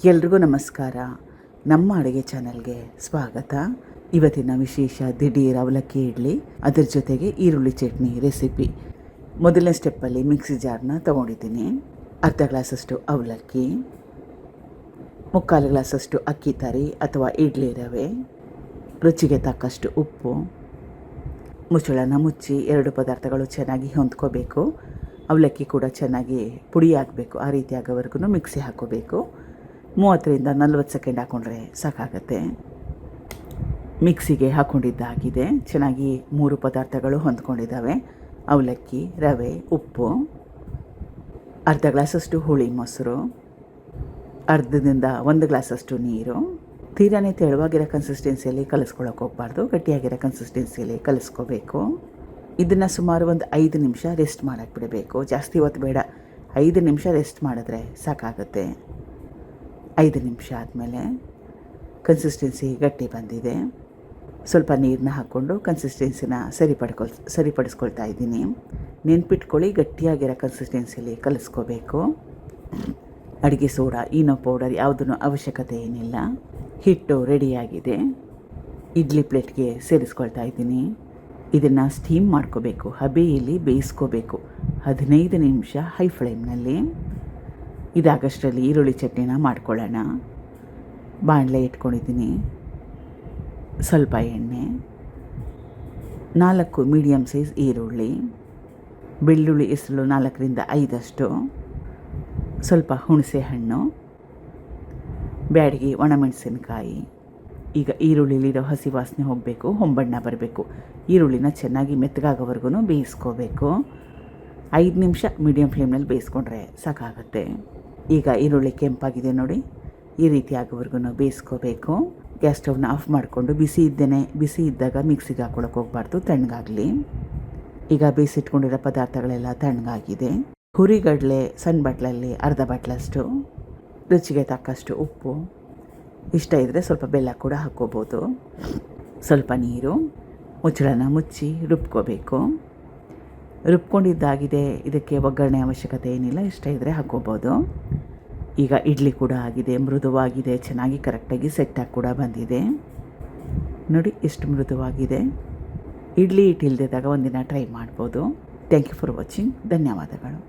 ಎಲ್ರಿಗೂ ನಮಸ್ಕಾರ. ನಮ್ಮ ಅಡುಗೆ ಚಾನಲ್ಗೆ ಸ್ವಾಗತ. ಇವತ್ತಿನ ವಿಶೇಷ ದಿಢೀರ್ ಅವಲಕ್ಕಿ ಇಡ್ಲಿ, ಅದರ ಜೊತೆಗೆ ಈರುಳ್ಳಿ ಚಟ್ನಿ ರೆಸಿಪಿ. ಮೊದಲನೇ ಸ್ಟೆಪ್ಪಲ್ಲಿ ಮಿಕ್ಸಿ ಜಾರ್ನ ತೊಗೊಂಡಿದ್ದೀನಿ. ಅರ್ಧ ಗ್ಲಾಸಷ್ಟು ಅವಲಕ್ಕಿ, 3/4 ಗ್ಲಾಸಷ್ಟು ಅಕ್ಕಿ ತರಿ ಅಥವಾ ಇಡ್ಲಿ ರವೆ, ರುಚಿಗೆ ತಕ್ಕಷ್ಟು ಉಪ್ಪು. ಮುಚ್ಚಳನ ಮುಚ್ಚಿ 2 ಪದಾರ್ಥಗಳು ಚೆನ್ನಾಗಿ ಹೊಂದ್ಕೋಬೇಕು. ಅವಲಕ್ಕಿ ಕೂಡ ಚೆನ್ನಾಗಿ ಪುಡಿ ಆಗಬೇಕು. ಆ ರೀತಿ ಆಗೋವರೆಗೂ ಮಿಕ್ಸಿ ಹಾಕ್ಕೋಬೇಕು. 30ರಿಂದ 40 ಸೆಕೆಂಡ್ ಹಾಕ್ಕೊಂಡ್ರೆ ಸಾಕಾಗತ್ತೆ. ಮಿಕ್ಸಿಗೆ ಹಾಕ್ಕೊಂಡಿದ್ದಾಗಿದೆ. ಚೆನ್ನಾಗಿ 3 ಪದಾರ್ಥಗಳು ಹೊಂದ್ಕೊಂಡಿದ್ದಾವೆ. ಅವಲಕ್ಕಿ, ರವೆ, ಉಪ್ಪು, ಅರ್ಧ ಗ್ಲಾಸಷ್ಟು ಹುಳಿ ಮೊಸರು, ಅರ್ಧದಿಂದ 1 ಗ್ಲಾಸಷ್ಟು ನೀರು. ತೀರಾನೇ ತೆಳುವಾಗಿರೋ ಕನ್ಸಿಸ್ಟೆನ್ಸಿಯಲ್ಲಿ ಕಲಿಸ್ಕೊಳ್ಳೋಕೆ ಹೋಗಬಾರ್ದು, ಗಟ್ಟಿಯಾಗಿರೋ ಕನ್ಸಿಸ್ಟೆನ್ಸಿಯಲ್ಲಿ ಕಲಿಸ್ಕೋಬೇಕು. ಇದನ್ನು ಸುಮಾರು ಒಂದು 5 ನಿಮಿಷ ರೆಸ್ಟ್ ಮಾಡೋಕ್ಕೆ ಬಿಡಬೇಕು. ಜಾಸ್ತಿ ಹೊತ್ತು ಬೇಡ, 5 ನಿಮಿಷ ರೆಸ್ಟ್ ಮಾಡಿದ್ರೆ ಸಾಕಾಗುತ್ತೆ. 5 ನಿಮಿಷ ಆದಮೇಲೆ ಕನ್ಸಿಸ್ಟೆನ್ಸಿ ಗಟ್ಟಿ ಬಂದಿದೆ. ಸ್ವಲ್ಪ ನೀರನ್ನ ಹಾಕ್ಕೊಂಡು ಕನ್ಸಿಸ್ಟೆನ್ಸಿನ ಸರಿಪಡಿಸ್ಕೊಳ್ತಾ ಇದ್ದೀನಿ. ನೆನ್ಪಿಟ್ಕೊಳ್ಳಿ, ಗಟ್ಟಿಯಾಗಿರೋ ಕನ್ಸಿಸ್ಟೆನ್ಸಿಯಲ್ಲಿ ಕಲಿಸ್ಕೋಬೇಕು. ಅಡುಗೆ ಸೋಡಾ, ಈನೋ ಪೌಡರ್ ಯಾವುದೂ ಅವಶ್ಯಕತೆ ಏನಿಲ್ಲ. ಹಿಟ್ಟು ರೆಡಿಯಾಗಿದೆ. ಇಡ್ಲಿ ಪ್ಲೇಟ್ಗೆ ಸೇರಿಸ್ಕೊಳ್ತಾ ಇದ್ದೀನಿ. ಇದನ್ನು ಸ್ಟೀಮ್ ಮಾಡ್ಕೋಬೇಕು, ಹಬೆಯಲ್ಲಿ ಬೇಯಿಸ್ಕೋಬೇಕು 15 ನಿಮಿಷ ಹೈ ಫ್ಲೇಮ್ನಲ್ಲಿ. ಇದಾಗಷ್ಟರಲ್ಲಿ ಈರುಳ್ಳಿ ಚಟ್ನಿನ ಮಾಡ್ಕೊಳ್ಳೋಣ. ಬಾಣಲೆ ಇಟ್ಕೊಂಡಿದ್ದೀನಿ. ಸ್ವಲ್ಪ ಎಣ್ಣೆ, 4 ಮೀಡಿಯಮ್ ಸೈಜ್ ಈರುಳ್ಳಿ, ಬೆಳ್ಳುಳ್ಳಿ ಎಸಳು 4ರಿಂದ 5, ಸ್ವಲ್ಪ ಹುಣಸೆ ಹಣ್ಣು, ಬ್ಯಾಡಗಿ ಒಣಮೆಣಸಿನಕಾಯಿ. ಈಗ ಈರುಳ್ಳಿಲಿರೋ ಹಸಿ ವಾಸನೆ ಹೋಗಬೇಕು, ಹೊಂಬಣ್ಣ ಬರಬೇಕು. ಈರುಳ್ಳಿನ ಚೆನ್ನಾಗಿ ಮೆತ್ತಗಾಗೋವರೆಗೂ ಬೇಯಿಸ್ಕೋಬೇಕು. 5 ನಿಮಿಷ ಮೀಡಿಯಮ್ ಫ್ಲೇಮ್ನಲ್ಲಿ ಬೇಯಿಸ್ಕೊಂಡ್ರೆ ಸಾಕಾಗುತ್ತೆ. ಈಗ ಈರುಳ್ಳಿ ಕೆಂಪಾಗಿದೆ ನೋಡಿ, ಈ ರೀತಿ ಆಗೋವರೆಗೂ ಬೇಯಿಸ್ಕೋಬೇಕು. ಗ್ಯಾಸ್ ಸ್ಟವ್ನ ಆಫ್ ಮಾಡಿಕೊಂಡು ಬಿಸಿ ಇದ್ದಾಗ ಮಿಕ್ಸಿಗೆ ಹಾಕ್ಕೊಳಕ್ಕೆ ಹೋಗಬಾರ್ದು, ತಣ್ಣಗಾಗಲಿ. ಈಗ ಬೇಯಿಸಿಟ್ಕೊಂಡಿರೋ ಪದಾರ್ಥಗಳೆಲ್ಲ ತಣ್ಣಗಾಗಿದೆ. ಹುರಿಗಡಲೆ ಸಣ್ಣ ಬಟ್ಲಲ್ಲಿ ಅರ್ಧ ಬಟ್ಲಷ್ಟು, ರುಚಿಗೆ ತಕ್ಕಷ್ಟು ಉಪ್ಪು, ಇಷ್ಟ ಇದ್ದರೆ ಸ್ವಲ್ಪ ಬೆಲ್ಲ ಕೂಡ ಹಾಕ್ಕೋಬೋದು. ಸ್ವಲ್ಪ ನೀರು, ಮುಚ್ಚಳನ ಮುಚ್ಚಿ ರುಬ್ಕೋಬೇಕು. ರುಬ್ಕೊಂಡಿದ್ದಾಗಿದೆ. ಇದಕ್ಕೆ ಒಗ್ಗರಣೆ ಅವಶ್ಯಕತೆ ಏನಿಲ್ಲ, ಇಷ್ಟ ಇದ್ದರೆ ಹಾಕ್ಕೋಬೋದು. ಈಗ ಇಡ್ಲಿ ಕೂಡ ಆಗಿದೆ, ಮೃದುವಾಗಿದೆ, ಚೆನ್ನಾಗಿ ಕರೆಕ್ಟಾಗಿ ಸೆಟ್ಟಾಗಿ ಕೂಡ ಬಂದಿದೆ ನೋಡಿ, ಎಷ್ಟು ಮೃದುವಾಗಿದೆ. ಇಡ್ಲಿ ಹಿಟ್ಟಿಲ್ದಿದ್ದಾಗ ಒಂದಿನ ಟ್ರೈ ಮಾಡ್ಬೋದು. Thank you for watching. ಧನ್ಯವಾದಗಳು.